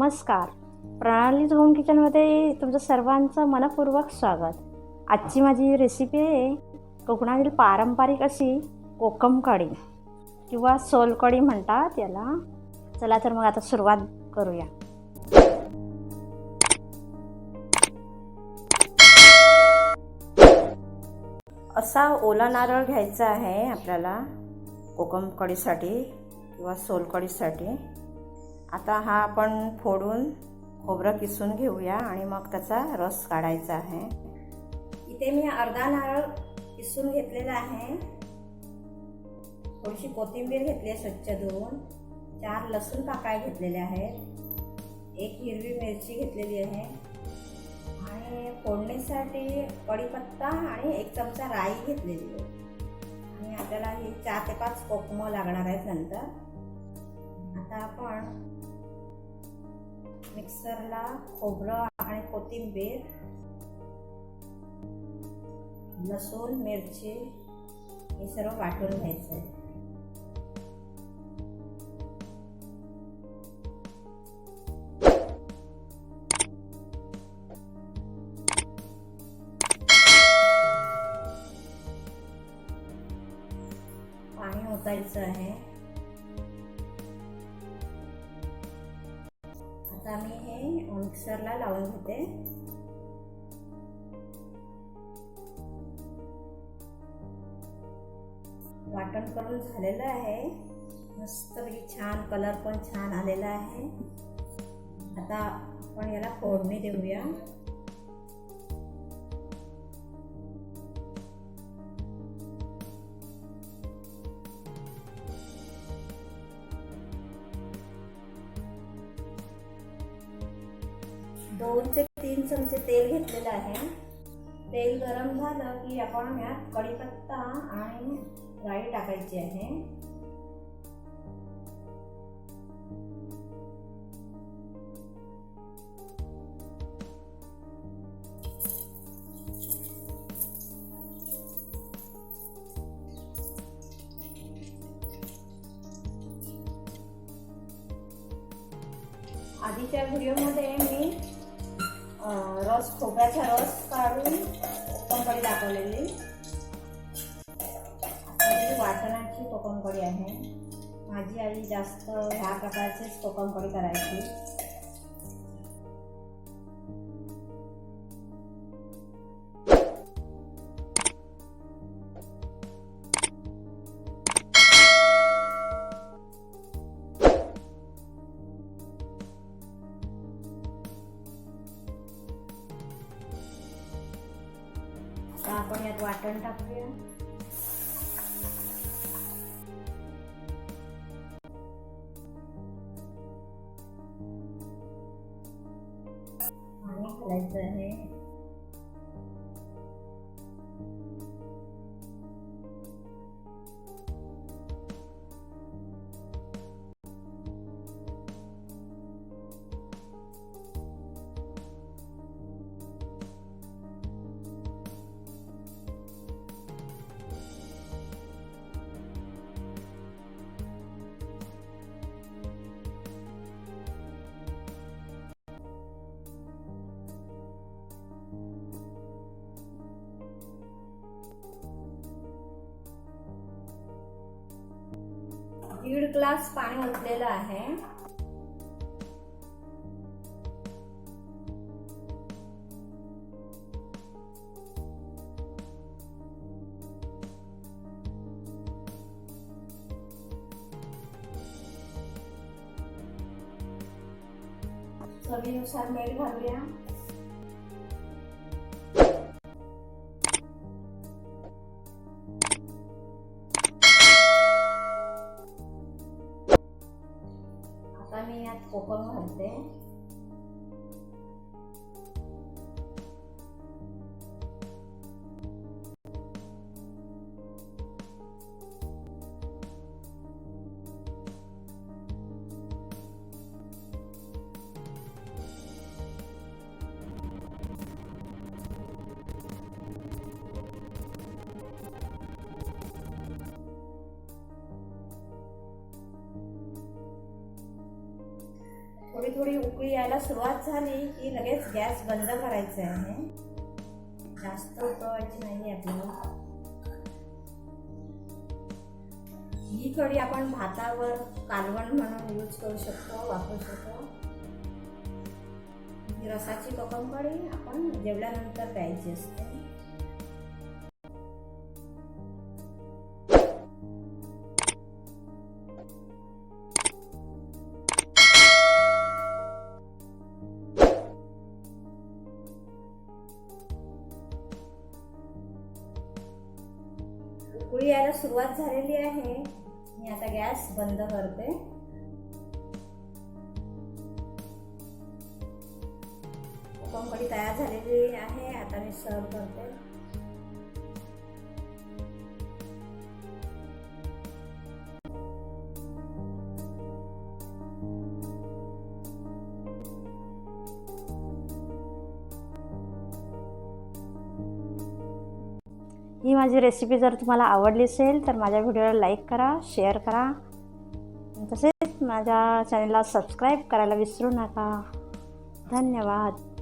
नमस्कार. प्रणालीज होम किचनमध्ये तुमचं सर्वांचं मनपूर्वक स्वागत. आजची माझी रेसिपी आहे कोकणातील पारंपरिक अशी कोकम कढी किंवा सोलकढी म्हणतात याला. चला तर मग आता सुरुवात करूया. असा ओला नारळ घ्यायचा आहे आपल्याला कोकम कढीसाठी किंवा सोलकढीसाठी. आता हा आपण फोडून खोबरं किसून घेऊया आणि मग त्याचा रस काढायचा आहे. इथे मी अर्धा नारळ किसून घेतलेला आहे. थोडीशी कोथिंबीर घेतली आहे स्वच्छ धुवून. 4 लसूण पाकळ्या घेतलेल्या आहेत. 1 हिरवी मिरची घेतलेली आहे आणि फोडणीसाठी कढीपत्ता आणि 1 चमचा राई घेतलेली आहे. आणि आपल्याला ही 4 ते 5 कोकमं लागणार आहेत नंतर. आता आपण मिक्सरला खोबरं आणि कोथिंबीर, लसूण, मिरची हे सर्व वाटून घ्यायचं आहे. पाणी ओतायचं आहे. आता मी हे मिक्सरला लावून घेते. वाटण करून झालेलं आहे. मस्तपैकी छान कलर पण छान आलेला आहे. आता आपण याला फोडणी देऊया. दोन ते 3 चमचे तेल घेतलेलं आहे. तेल गरम झालं की आपण यात कढीपत्ता आणि राई टाकायची आहे. आधीच्या व्हिडिओमध्ये मी खोबऱ्याचा रस काढून कोकम कढी दाखवलेली. ही वाटणाची कोकम कढी आहे. माझी आई जास्त ह्या प्रकारचीच कोकम कढी करायची. आपण यात वाटण टाकूया. पाणी घालायचं आहे. दीड ग्लास पाणी ओतलेलं आहे. चवीनुसार मीठ घालूया. आता मी यात कोकम घालते. थोडी थोडी उकळी यायला सुरुवात झाली की लगेच गॅस बंद करायचा आहे. जास्त उकळवायची नाही आपल्याला. ही कढी आपण भातावर कालवण म्हणून यूज करू शकतो, वापरू शकतो. ही रसाची कोकम कढी आपण जेवल्यानंतर प्यायची असते. उकळी यायला सुरुवात झालेली आहे. मी आता गॅस बंद करते. कोकम कढी तयार झालेली आहे. आता मी सर्व करते. ही माझी रेसिपी जर तुम्हाला आवडली असेल तर माझ्या व्हिडिओला लाईक करा, शेअर करा, तसेच माझ्या चॅनलला सबस्क्राईब करायला विसरू नका. धन्यवाद.